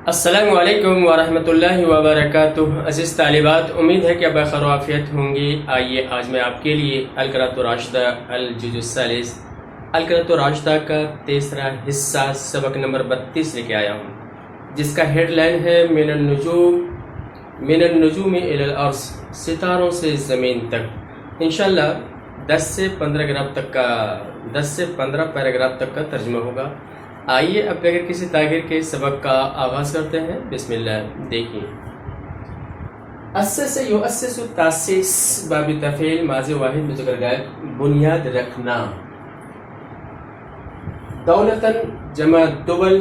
السلام علیکم ورحمۃ اللہ وبرکاتہ۔ عزیز طالبات، امید ہے کہ آپ بخیر و عافیت ہوں گی۔ آئیے آج میں آپ کے لیے القراۃ الراشدہ الجزء الثالث القراۃ الراشدہ کا تیسرا حصہ سبق نمبر 32 لے کے آیا ہوں، جس کا ہیڈ لائن ہے من النجوم الی الارض، ستاروں سے زمین تک۔ انشاءاللہ 10 سے 15 پیراگراف تک کا ترجمہ ہوگا۔ آئیے اب بغیر کسی تاخیر کے سبق کا آغاز کرتے ہیں۔ بسم اللہ۔ دیکھیں، اسس یؤسس تاسیس، باب تفعیل ماضی واحد مذکر غائب، بنیاد رکھنا۔ دولتاً جمع دول،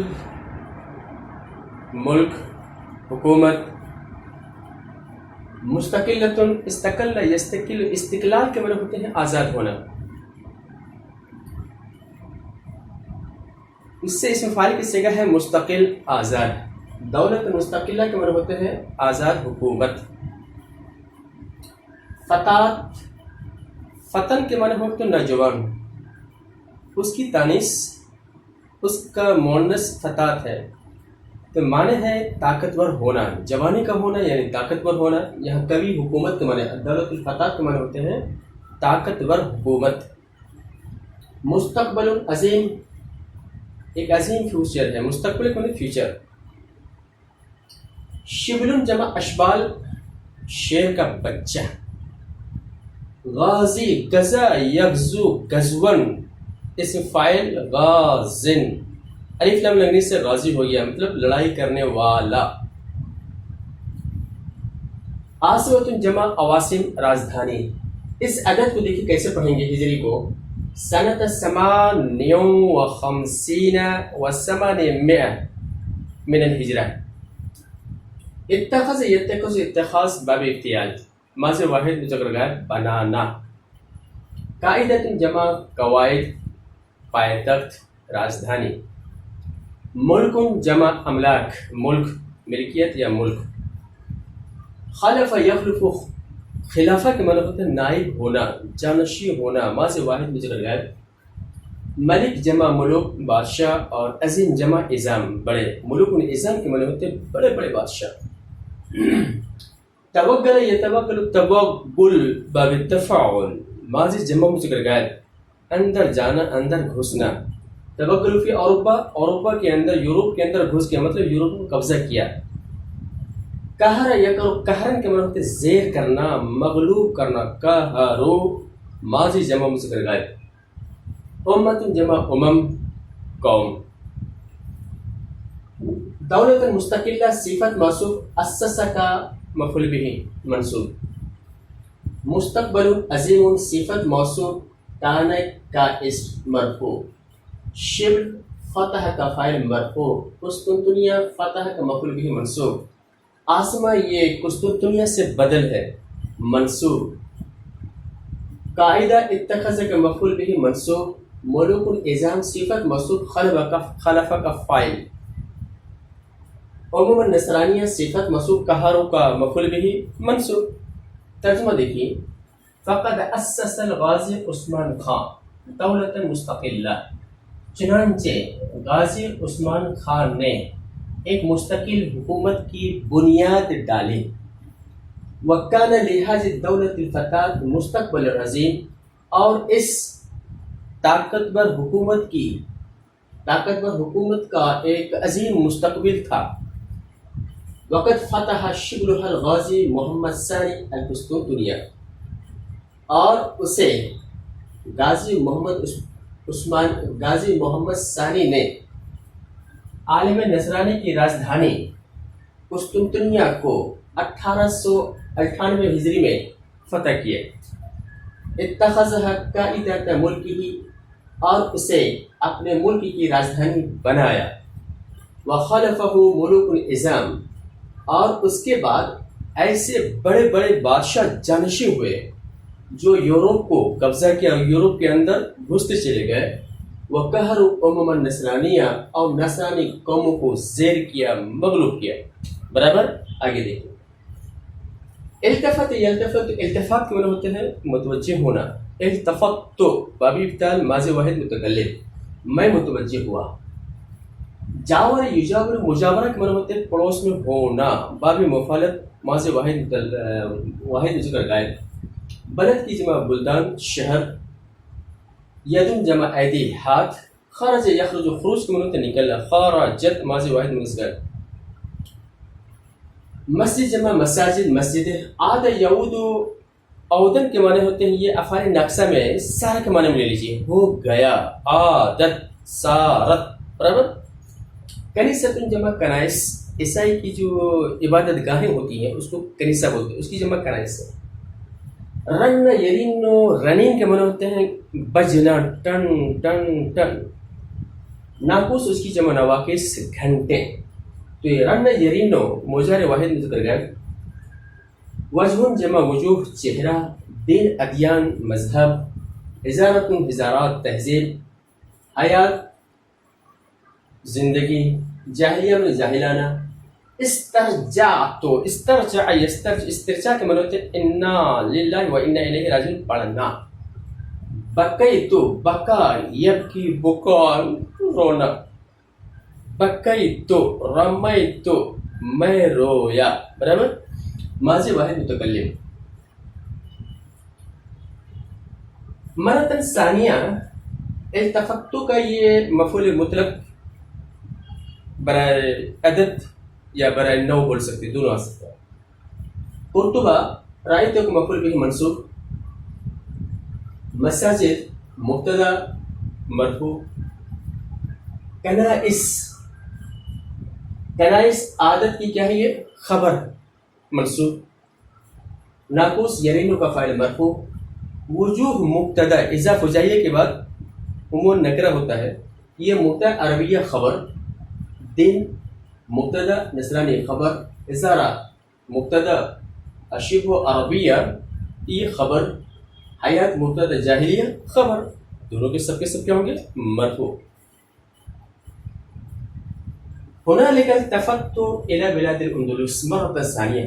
ملک، حکومت۔ مستقلتاً استقل یستقل، استقلال کے معنی ہوتے ہیں آزاد ہونا۔ اس سے اسم فاعل کی صیغہ ہے مستقل، آزاد۔ دولت مستقلہ کے معنی ہوتے ہیں آزاد حکومت۔ فتات، فتن کے معنی ہوتے ہیں نوجوان، اس کی تانیث، اس کا مؤنث فتات ہے، تو معنی ہے طاقتور ہونا، جوانی کا ہونا یعنی طاقتور ہونا۔ یہاں کبھی حکومت کے معنی، دولت الفتات کے معنی ہوتے ہیں طاقتور حکومت۔ مستقبل عظیم، ایک عظیم فیوچر ہے، مستقبل کو نہیں فیوچر۔ شبل جمع اشبال، شیر کا بچہ۔ غازی، غزا یغزو، غزون، اسم فاعل غازن، الف لام لگنے سے غازی ہو گیا، مطلب لڑائی کرنے والا۔ عاصمۃ جمع عواصم، راجدھانی۔ اس عدد کو دیکھیں کیسے پڑھیں گے ہجری کو۔ سنة 58 و800 من الہجرہ۔ اتخذ یتخذ، اتخاذ باب افتعال، ماضی واحد مذکر غائب، بنانا۔ قاعدۃ جمع قواعد، پائتخت، راجدھانی۔ ملک جمع املاک، ملک، ملکیت یا ملک۔ خلف یخلف، خلافہ کے معنی ہوتے ہیں نائب ہونا، جانشین ہونا، ماضی واحد مذکر غائب۔ ملک جمع ملوک، بادشاہ، اور عظیم جمع عظام، بڑے۔ ملوک و عظام کے معنی ہوتے ہیں بڑے بڑے بادشاہ۔ توغل یتوغل، توغل باب التفاعل، ماضی جمع مذکر غائب، اندر جانا، اندر گھسنا۔ توغل فی اوروپا، اوروپا کے اندر، یورپ کے اندر گھس گیا، مطلب یورپ کو قبضہ کیا۔ قہر یقر، قہرن کے معنی ہوتے ہیں زیر کرنا، مغلوب کرنا۔ قہرو، ماضی جمع مذکر غائب۔ امت جمع امم، قوم۔ دولت مستقلہ، صفت موصوف، اسس کا مفعول بہ منصوب۔ مستقبل عظیم، صفت موصوف، کان کا اسم مرفوع۔ شبل فتح کا فاعل مرفوع، قسطنطنیہ فتح کا مفعول بہ منصوب۔ عاصمہ یہ قسطنطنیہ سے بدل ہے، منصوب۔ قاعدہ اتخذ کا مفعول بہ منصوب۔ ملوک العظام صفت موصوف، خلف کا فاعل۔ عموما نصرانیہ صفت موصوف، قہرو کا مفعول بہ منصوب۔ ترجمہ دیکھیے۔ فقد اسس الغازی عثمان خان دولت مستقلہ، چنانچہ غازی عثمان خان نے ایک مستقل حکومت کی بنیاد ڈالی۔ وَكَانَ لِهَذِهِ الدَّوْلَةِ الْفَتَاةُ مُسْتَقْبَلٌ عَظِيمٌ، اور اس طاقتور حکومت کا ایک عظیم مستقبل تھا۔ وقت فتح شبلها الغازی محمد ثانی القسطنطنیہ، اور اسے غازی محمد ثانی نے عالم نصرانی کی راجدھانی قسطنطنیہ کو 1898 ہجری میں فتح کیا۔ اتخذها قائدۃ ملکہ، اور اسے اپنے ملک کی راجدھانی بنایا۔ وخلفہ ملوک العظام، اور اس کے بعد ایسے بڑے بڑے بادشاہ جانشین ہوئے جو یورپ کو قبضہ کیا، یورپ کے اندر گھستے چلے گئے۔ وقہروا امما نصرانیہ، اور نصرانی قوموں کو زیر کیا، مغلوب کیا۔ برابر، آگے دیکھیں۔ التفت یلتفت، التفات کے معنی ہوتے ہیں متوجہ ہونا۔ التفت تو باب افتعال، ماضی واحد متکلم۔ میں متوجہ ہوا. جاور یجاور مجاورہ کے معنی ہوتے ہیں پڑوس میں ہونا. باب مفعلت ماضی واحد ذکر غائب. بلد کی جمع بلدان شہر. یدن جمع ایدی ہاتھ. خرج یخرج خروج کے معنی ہوتے ہیں نکلنا. خرجت ماضی واحد منصب. مسجد جمع مساجد مسجد. عاد یعود عودن کے معنی ہوتے ہیں یہ افعال ناقصہ میں سارا کے معنی میں لے لیجیے. ہو گیا. عادت سارت. برابر. کنیست جمع کنائس. عیسائی کی جو عبادت گاہیں ہوتی ہیں اس کو کنیسہ بولتے ہیں, اس کی جمع کنائس ہے. رن یرینو رنین کے معنی ہوتے ہیں بجنا ٹن ٹن ٹن. ناقوس اس کی جمع نواقص گھنٹے. تو یہ رن یرینو مضارع واحد میں ذکر گیا. وجہ جمع وجوہ چہرہ. دین ادیان مذہب. ہزارت ہزارات تہذیب. حیات زندگی. جاہلیہ میں جاہلانہ. استرجعتو استرجع استرجاع کے معنی ہوتے ہیں انا للہ و انا الیہ راجعون پڑھنا. بکیتو بکا یبکی بکا رونا. بکیتو رمیتو میں رویا. برابر. ماضی واحد متکلم. مرتن ثانیہ التفتو کا یہ مفعول مطلق برائے عدد یا برائے نو بول سکتے, دونوں آ سکتے ہیں. قرطبہ رأیتو کا مفعول بھی منصوب. مساجد مبتدا مرفوع. کنائس کنائس عادت کی کیا ہے یہ خبر منصوب. ناقوس یرینو کا فاعل مرفوع. وجوہ مبتدا اضاف جائیے کے بعد عموم نکرہ ہوتا ہے. یہ مبتدا عربیہ خبر. دن مبتدا نصرانی خبر. ازارہ مبتدا اشبہ عربیہ یہ خبر. حیات مبتدا جاہلیہ خبر. دونوں کے سب کیا ہوں گے مرفوع. هنالك التفت الى بلاد الاندلس مرة ثانیہ.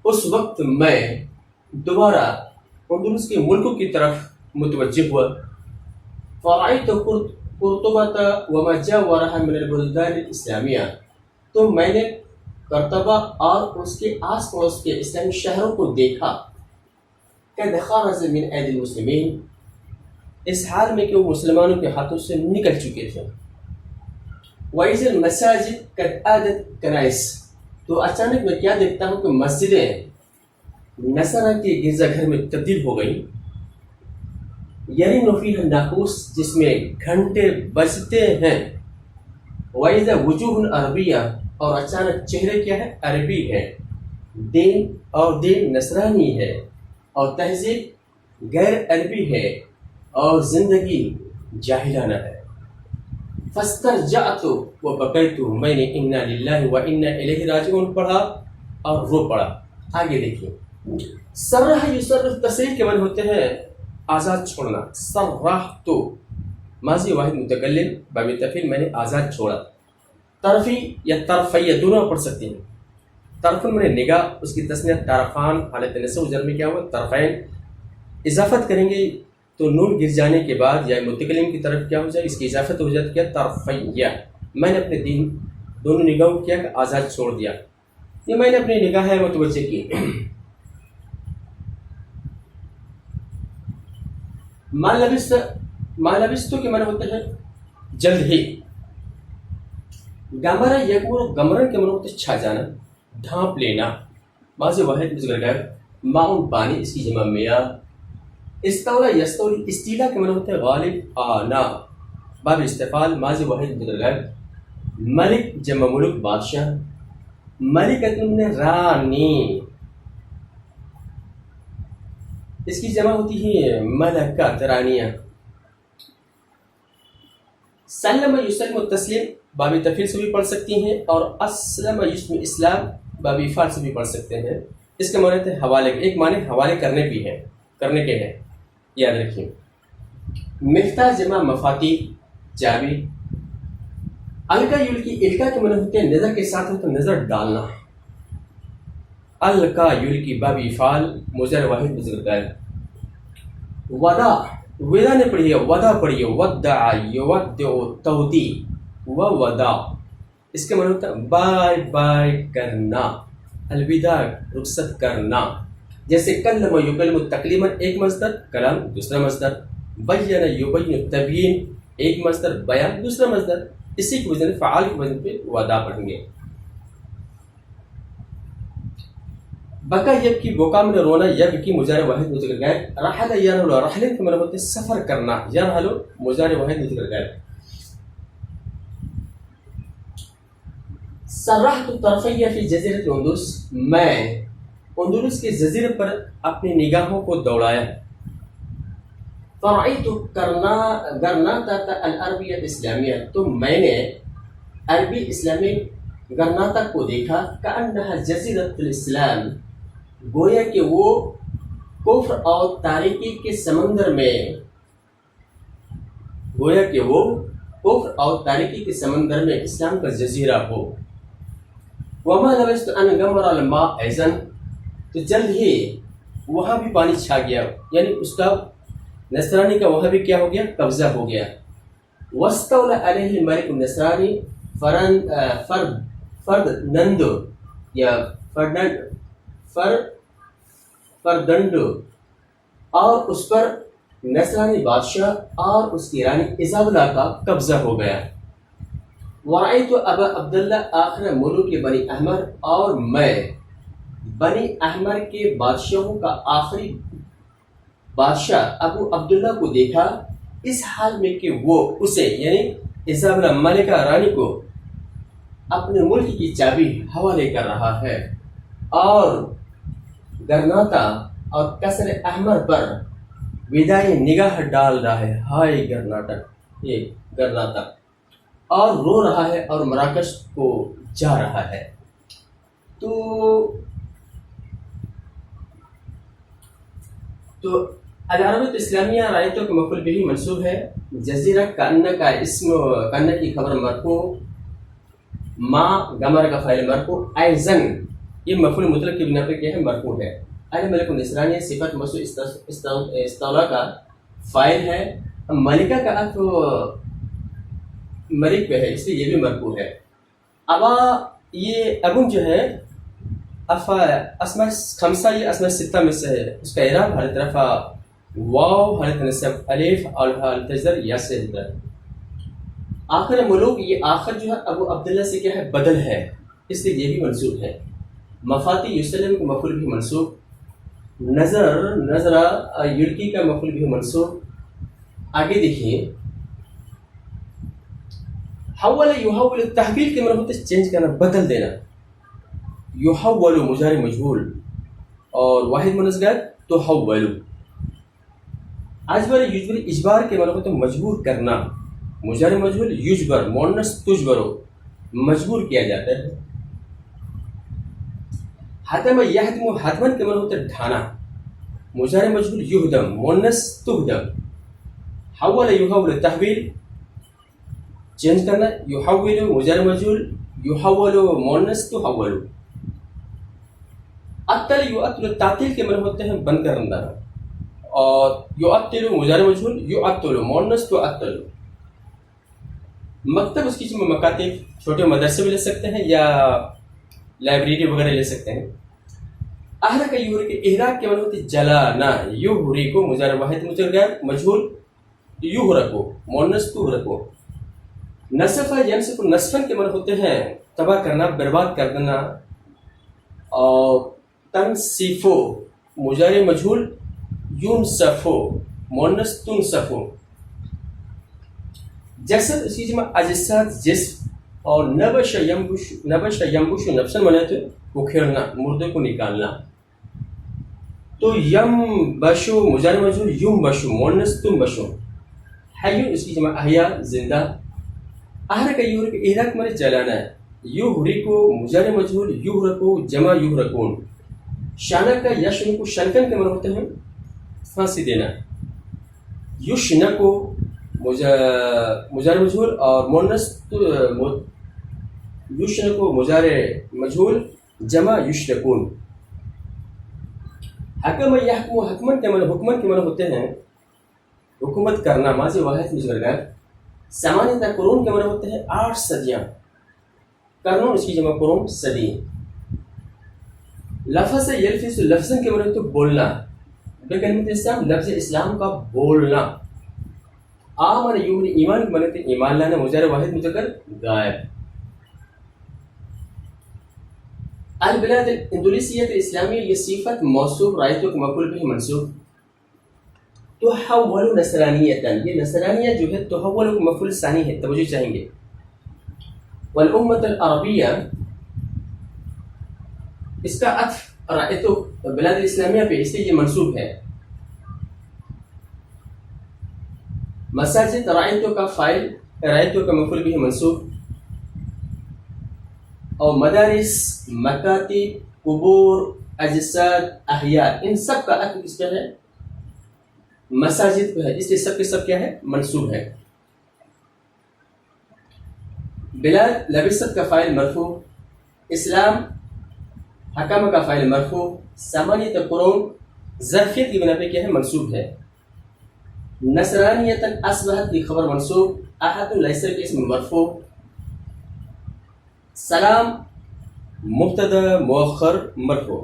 اس وقت میں دوبارہ اندلس کے ملکوں کی طرف متوجہ ہوا. فرأيت قرطبة وما جاورها من البلدان الاسلامیہ. تو میں نے قرطبہ اور اس کے آس پڑوس کے اسلامی شہروں کو دیکھا. قد خرج من ايدي المسلمين. اس حال میں کہ وہ مسلمانوں کے ہاتھوں سے نکل چکے تھے. وَإِذَا الْمَسَاجِدُ قَدْ عَادَتْ كَنَائِسَ. تو اچانک میں کیا دیکھتا ہوں کہ مسجدیں نصارہ کے گرجا گھر میں تبدیل ہو گئی. یرین فیہا الناقوس جس میں گھنٹے بجتے ہیں. وَإِذَا وُجُوهٌ عربیہ اور اچانک چہرے کیا ہے عربی ہے. دین نصرانی ہے اور تہذیب غیر عربی ہے اور زندگی جاہلانہ ہے. فاسترجعت وبكيت. میں نے انا للہ و انا الیہ راجعون پڑھا اور رو پڑا. آگے دیکھیے. سرح یسرح تصریح کے معنی ہوتے ہیں آزاد چھوڑنا. سرحت ماضی واحد متکلم باب تفعیل میں نے آزاد چھوڑا. طرفی یا طرفیہ دونوں پڑھ سکتے ہیں. طرفن میں نے نگاہ, اس کی تسنیہ طرفان حالت نصب جر میں کیا ہوا طرفین. اضافت کریں گے تو نون گر جانے کے بعد یا متکلم کی طرف کیا ہو جائے اس کی اضافت ہو جاتی ہے طرفیہ. میں نے اپنے دونوں نگاہوں کیا کہ آزاد چھوڑ دیا. یہ میں نے اپنی نگاہ متوجہ کی. ما لبستو کے معنی ہوتے ہیں جلد ہی. گمرہ یگمر گمرن کے معنی ہوتے ہیں چھا جانا ڈھانپ لینا. ماضی واحد میں ذکر گیا. معاون پانی اس کی جمع میاں. استولا یستولی استیلا کے معنی ہوتے ہیں غالب آنا. باب استفعال ماضی واحد میں ذکر گیا. ملک جمع ملک بادشاہ. ملکۃ من رانی اس کی جمع ہوتی ہے ملکہ رانیہ. سلم یسلم التسلیم باب تفعیل سے بھی پڑھ سکتی ہیں اور اسلم یسلم اسلام باب افعال سے بھی پڑھ سکتے ہیں. اس کے معنی ہے حوالے. ایک معنی حوالے کرنے بھی ہے, کرنے کے ہیں, یاد رکھیں. مفتاح جمع مفاتیح چابی. الکا یلکی الکا کے معنی ہوتے ہیں نظر کے ساتھ ہو تو نظر ڈالنا. الکا یلکی باب افعال مضارع واحد میں ذکر ہے. وداع ودا نے پڑھی ہے، ودا پڑھی ہے، ودع یودع تودی و ودا، اس کا معنی ہوتا ہے بائے بائے کرنا، الوداع رخصت کرنا. جیسے کلم یکلم تکلیما ایک مصدر، کلام دوسرا مصدر، بین یبین تبیین ایک مصدر، بیان دوسرا مصدر، اسی کی وزن فعال کی وزن پہ ودا پڑھیں گے. بکا یبکی، بکا میں رونا، یبکی مضارع واحد مذکر غائب. رحل یرحل، رحلن کے معنی ہوتے ہیں سفر کرنا، یرحل مضارع واحد مذکر غائب. سرحت طرفی فی جزیرۃ اندلس، میں اندلس کے جزیرے پر اپنی نگاہوں کو دوڑایا. فرأیت گرناطہ العربیہ الاسلامیہ، تو میں نے عربی اسلامی گرناطہ کو دیکھا. کأنہا جزیرۃ الاسلام، گویا کہ وہ کفر اور تاریکی کے سمندر میں، گویا کہ وہ کفر اور تاریکی کے سمندر میں اسلام کا جزیرہ ہو. وما لبثت ان غمر الماء ایضا، تو جلد ہی وہاں بھی پانی چھا گیا، یعنی اس کا نصرانی کا وہاں بھی کیا ہو گیا، قبضہ ہو گیا. واستولى علیہ الملک النصرانی فردنند یا فردنڈ، اور اس پر نصرانی بادشاہ اور اس کی رانی ایزابلا کا قبضہ ہو گیا. ورأیت ابا عبداللہ آخر ملوک بنی احمر، اور میں بنی احمر کے بادشاہوں کا آخری بادشاہ ابو عبداللہ کو دیکھا، اس حال میں کہ وہ اسے یعنی ایزابلا ملکہ رانی کو اپنے ملک کی چابی حوالے کر رہا ہے، اور گرناطہ اور قصر احمر پر وداعی نگاہ ڈال رہا ہے. ہائے گرناٹک، یہ گرناطہ، اور رو رہا ہے اور مراکش کو جا رہا ہے. تو العربیۃ اسلامیہ رائتوں کا مفعول بھی منصوب ہے. جزیرہ کأنہ کا اسم، کأنہ کی خبر مرفوع، ما غمر کا فاعل مرفوع، ایضاً یہ مفعول مطلق کی بنا پر کیا ہے، مرفوع ہے. الملک النصرانی صفت موصوف استولا کا فاعل ہے. ملکہ کا عطف ملک پہ ہے، اس لیے یہ بھی مرفوع ہے. ابا، یہ ابن جو ہے اسماء خمسہ، یہ اسماء ستہ میں سے ہے. اس کا اعراب حالت رفع واو، حالت نصب الف، اور حالت جر یا سے ہے. آخر ملوک، یہ آخر جو ہے ابو عبداللہ سے کیا ہے، بدل ہے، اس لیے یہ بھی منصوب ہے. مفاتی یسلم کا مفعول بھی منصوب. نظرہ یلقی کا مفعول بھی منصوب. آگے دیکھیے، حول یحول، تحویل کے معنی ہوتے ہیں چینج کرنا، بدل دینا. یحول مضارع مجہول، اور واحد مؤنث غائب تحول. اجبر یجبر، اجبار کے معنی ہوتے ہیں مجبور کرنا. مضارع مجہول یجبر، مؤنث تجبر، مجبور کیا جاتا ہے. حتم یحتم، حتمن کے معنی ہوتے ہیں ڈھانا. مضارع مجہول یہدم، مؤنث تہدم. حول یحول، تحویل چینج کرنا. یحول مضارع مجہول، یحول مؤنث تحول. عطل یعطل، تعطیل کے معنی ہوتے ہیں بند کرنا. اور یعطل مضارع مجہول، یعطل مؤنث تعطل. مکتب، اس کی جمع مکاتب، چھوٹے مدرسے بھی لے سکتے ہیں یا لائبریری وغیرہ لے سکتے ہیں. احرق یحرق، احراق کے معنی ہوتے ہیں جلانا. یحرق مضارع واحد مذکر غائب مجہول، یحرق مؤنث تحرق. نصف ینصف، نصفن کے معنی ہوتے ہیں تباہ کرنا، برباد کر دینا. اور تنصیف مضارع مجہول ینصف، مؤنث تنصف. جسد، اس کی جمع اجساد، جسم. اور نبش ینبش نبشن مانے تو اکھیڑنا، مردے کو نکالنا. تو ینبشو مضارع مجہول ینبشو، مؤنث تنبشو. حی، اس کی جمع احیا، زندہ. احرق یحرق، احراق مانے جلانا ہے. یحرق مضارع مجہول یحرق، جمع یحرقون. شانک یشنک، شنکن کے معنی ہوتے ہیں پھانسی دینا. یشنک مضارع مجہول اور مؤنث یشنک مضارع مجہول، جمع یشرکون. حکم یحکم، حکمن کے معنی ہوتے ہیں حکومت کرنا ماضی واحد مجرد ثمانیہ قرون کے معنی ہوتے ہیں 8 صدیاں. قرن اس کی جمع قرون صدی. لفظ یلفظ لفظ کے معنی تو بولنا. بکلمۃ اسلام لفظ اسلام کا بولنا. آمن یؤمن ایمان کے معنی ایمان لانا مضارع واحد مذکر غائب. البلاد الاندونیسیہ الاسلامیہ یہ صفت موصوف رایتوں کا مفعول به منصوب. تحول نصرانیتا یہ نصرانیہ جو ہے تحول کا مفعول ثانی ہے توجہ چاہیں گے. والامت العربیہ اس کا عطف رایتوں بلاد الاسلامیہ پہ اس لیے یہ منصوب ہے. مساجد رایتوں کا فاعل رایتوں کا مفعول به منصوب. اور مدارس مکاتب قبور اجساد احیاء ان سب کا عطف کس پہ ہے؟ مساجد پہ ہے. اس لیے سب کے سب کیا ہے؟ منصوب ہے. بلاد لبست کا فاعل مرفوع. اسلام حکم کا فاعل مرفوع. ثمانیہ قرون ظرفیت کی بنا پہ کیا ہے؟ منصوب ہے. نصرانیتا اصبحت کی خبر منصوب. احد لیس کے اسم مرفوع. سلام مبتدا مؤخر مرفوع.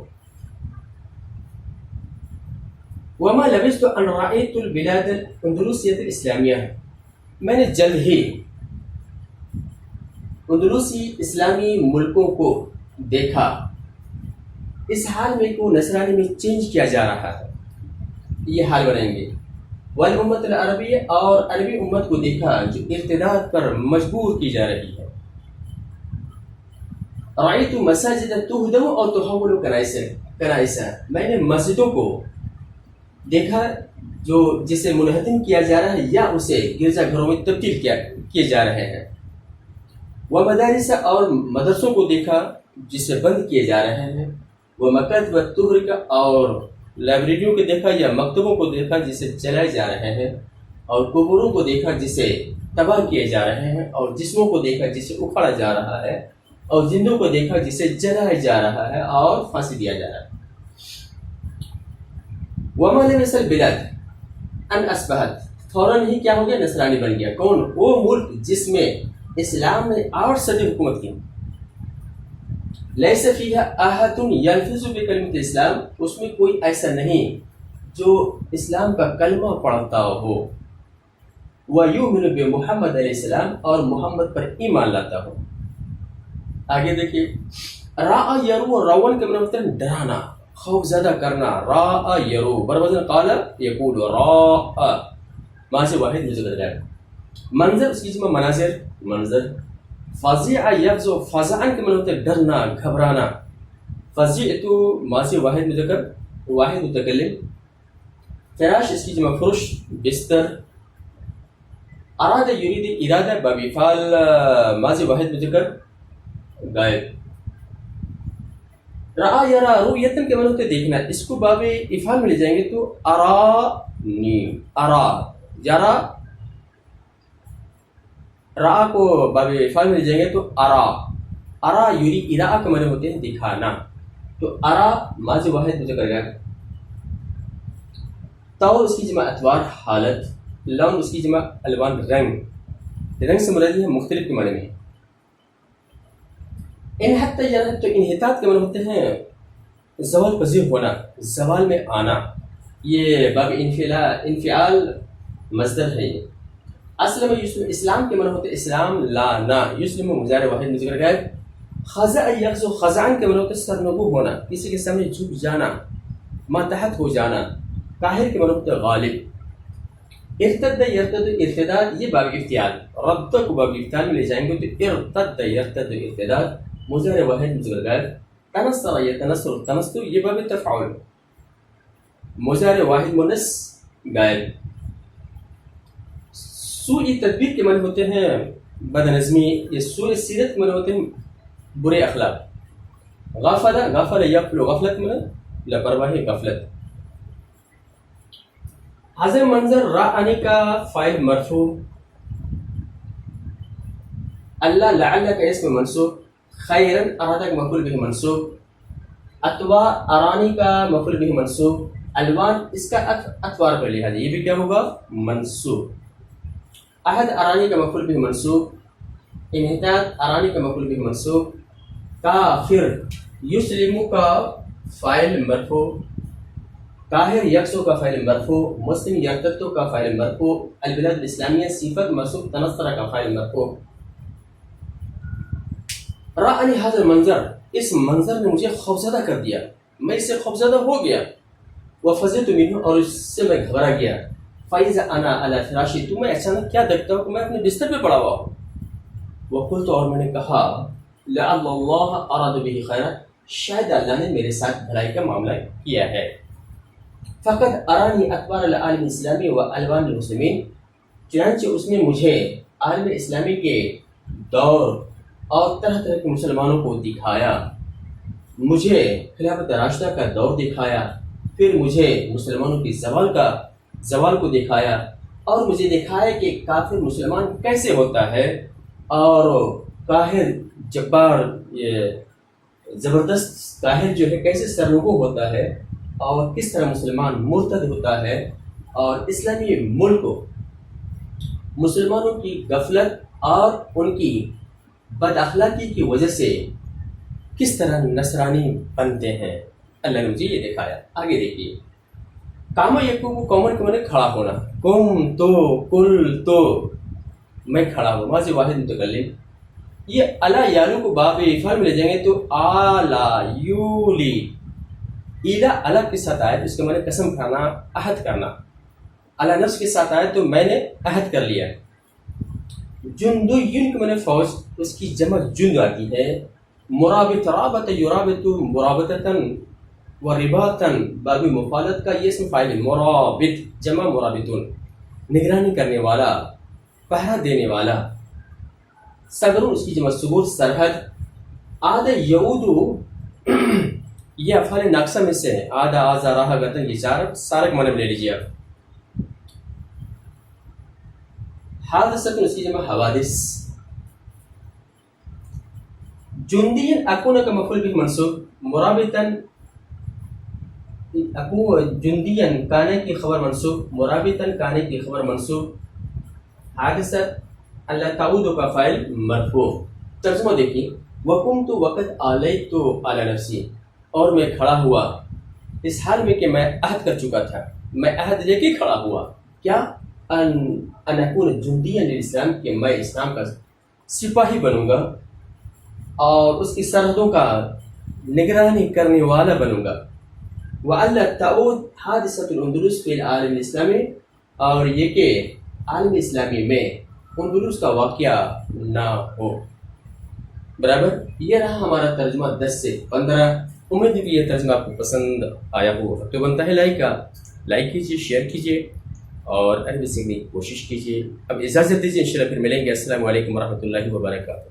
وما لبثت ان رأيت البلاد الاندلسية الاسلامیہ میں نے جلد ہی اندلسی اسلامی ملکوں کو دیکھا اس حال میں کو نصرانی میں چینج کیا جا رہا ہے. یہ حال بنائیں گے. والامت العربیہ اور عربی امت کو دیکھا جو ارتداد پر مجبور کی جا رہی ہے. رأیت مساجد تہدم اور تحول کنائسا میں نے مسجدوں کو دیکھا جو جسے منہدم کیا جا رہا ہے یا اسے گرجا گھروں میں تبدیل کیے جا رہے ہیں. وہ مدارس اور مدرسوں کو دیکھا جسے بند کیے جا رہے ہیں. وہ مکتب تحرکہ اور لائبریریوں کو دیکھا یا مکتبوں کو دیکھا جسے چلائے جا رہے ہیں. اور قبوروں کو دیکھا جسے تباہ کیے جا رہے ہیں. اور جسموں کو دیکھا جسے اکھاڑا جا رہا ہے. اور زندوں کو دیکھا جسے جلایا جا رہا ہے اور پھانسی دیا جا رہا ہے. وما لبث البلاد ان اصبحت فوراً ہی کیا ہو گیا؟ نصرانی بن گیا. کون؟ وہ ملک جس میں اسلام نے 8 صدی حکومت کی. لیس فیہا احد یلفظ بکلمۃ اسلام اس میں کوئی ایسا نہیں جو اسلام کا کلمہ پڑھتا ہو. ویؤمن بمحمد علیہ السلام اور محمد پر ایمان لاتا ہو. آگے دیکھیے. راء یرو رون کے معنی ہوتا ہے ڈرانا خوف زدہ کرنا. راء یرو بروزن قال یقول راء ماضی واحد مذکر ہے. منظر اس کی جمع مناظر منظر. فزع یفزع فزعا کے معنی ہوتا ہے ڈرنا گھبرانا. فزعت ماضی واحد مذکر واحد متکلم. فراش اس کی جمع فرش بستر. اراد یرید ارادہ باب فعل ماضی واحد مذکر غائب. رأى یرا رؤیتن کے معنی ہوتے دیکھنا. اس کو باب افعال میں لے جائیں گے تو ارانی ارا یرا. رأى کو باب افعال میں لے جائیں گے تو ارا. ارا یری اراء کے معنی ہوتے ہیں دکھانا. تو ارا ماضی واحد مذکر غائب. طور اس کی جمع اتوار حالت. لون اس کی جمع الوان رنگ. رنگ سے مراد ہے مختلف کے معنی میں. انحط تو انحطاط کے معنی ہوتے ہیں زوال پذیر ہونا زوال میں آنا. یہ باب انفعال مصدر ہے. یہ اصل میں یسلم اسلام کے معنی ہوتے ہیں اسلام لانا. یسلم مضارع واحد مذکر غائب. خضع یغزو خضعان کے معنی ہوتے ہیں سرنگو ہونا کسی کے سامنے جھک جانا ماتحت ہو جانا. قاہر کے معنی ہوتے ہیں غالب. ارتد یرتد ارتداد یہ باب افتعال. رد کو باب افتعال میں لے جائیں گے تو ارتد یرتد ارتداد مضارع واحد مذکر غائب. تنصر یتنصر تنصر یہ باب تفعول مضارع واحد مؤنث غائب. سوء تدبیر کے معنی ہوتے ہیں بد نظمی. یہ سوء سیرت کے معنی ہوتے ہیں برے اخلاق. غافل غافل یغفل غفلت میں لاپرواہی غفلت. حاضر منظر رأنی کا فاعل مرفوع. اللہ لعل کا اسم منصوب. خیرن ارادہ کا مفعول به منصوب. اتوا ارانی کا مفعول به منصوب. الوان اس کا اطوار پر لحاظ یہ بھی کیا ہوگا منصوب. عہد ارانی کا مفعول بھی منصوب. انحطاط ارانی کا مفعول بھی منصوب. کافر یسلم کا فاعل مرفوع. قاہر یکسو کا فاعل مرفوع. مسلم یرتد کا فاعل مرفوع. البلاد الاسلامیہ صفت موصوف تنصر کا فاعل مرفوع. رأنی هذا المنظر اس منظر نے مجھے خوفزدہ کر دیا. میں اس سے خوفزدہ ہو گیا. وفزعت منه اور اس سے میں گھبرا گیا. فإذا أنا على فراشي تو میں اچانک کیا دیکھتا ہوں کہ میں اپنے بستر پہ پڑا ہوا ہوں. وقلت اور میں نے کہا لعل الله أراد به خيرا شاید اللہ نے میرے ساتھ بھلائی کا معاملہ کیا ہے. فقد ارانی اخبار العالم اسلامی و الوان المسلمین چنانچہ اس نے مجھے عالم اسلامی کے دور اور طرح طرح کے مسلمانوں کو دکھایا. مجھے خلافت راشدہ کا دور دکھایا. پھر مجھے مسلمانوں کی زوال کو دکھایا اور مجھے دکھایا کہ کافر مسلمان کیسے ہوتا ہے اور قاہر جبار زبردست قاہر جو ہے کیسے سرنگو ہوتا ہے اور کس طرح مسلمان مرتد ہوتا ہے اور اسلامی ملک کو مسلمانوں کی غفلت اور ان کی بد اخلاقی کی وجہ سے کس طرح نصرانی بنتے ہیں. اللہ نے مجھے یہ دکھایا. آگے دیکھیے کاما یکو کو کامن کے معنی کھڑا ہونا. قم تو کل تو میں کھڑا ہوں. ماضی واحد متکلم. یہ الا یالو کو باب افعال میں لے جائیں گے تو آلا یولی ایلا الگ کے ساتھ آئے تو اس کے معنی قسم کھانا عہد کرنا. الا نفس کے ساتھ آئے تو میں نے عہد کر لیا. جندین کے معنی فوج اس کی جمع جند آتی ہے. مرابط رابط یرابط مرابطتاً و رباطاً باب مفالت کا یہ اسم فاعل ہے. مرابط جمع مرابطون نگرانی کرنے والا پہرا دینے والا. صدر اس کی جمع ثبوت سرحد. عاد یعود یہ افعال ناقصہ میں سے ہے. عاد آزا راہ گتن یہ سارک معنی میں لے لیجیے آپ. حادثت اس کی جمع حوادث. جندین اکون کا مفعول بھی منصوب. مرابطاً اکو جندین کانے کی خبر منصوب. مرابطاً کانے کی خبر منصوب. حادثت اللہ تعود کا فاعل مرفوع. ترجمہ دیکھیے وقمت وقت علیت علی نفسی اور میں کھڑا ہوا اس حال میں کہ میں عہد کر چکا تھا. میں عہد لے کے کھڑا ہوا کیا ان اکون جندین للاسلام کہ میں اسلام کا سپاہی بنوں گا اور اس کی سرحدوں کا نگرانی کرنے والا بنوں گا. وَأَلَّا تَعُودْ حَادِثَةُ الْأُنْدُلُسِ فِي الْعَالَمِ الْإِسْلَامِ اور یہ کہ عالم اسلامی میں اندلس کا واقعہ نہ ہو. برابر. یہ رہا ہمارا ترجمہ 10 سے 15. امید ہے کہ یہ ترجمہ آپ کو پسند آیا ہوگا. تو بنتا ہے لائک کیجیے, شیئر کیجیے اور عربی سیکھنے کی کوشش کیجیے. اب اجازت دیجیے, انشاءاللہ پھر ملیں گے. السلام علیکم ورحمۃ اللہ وبرکاتہ.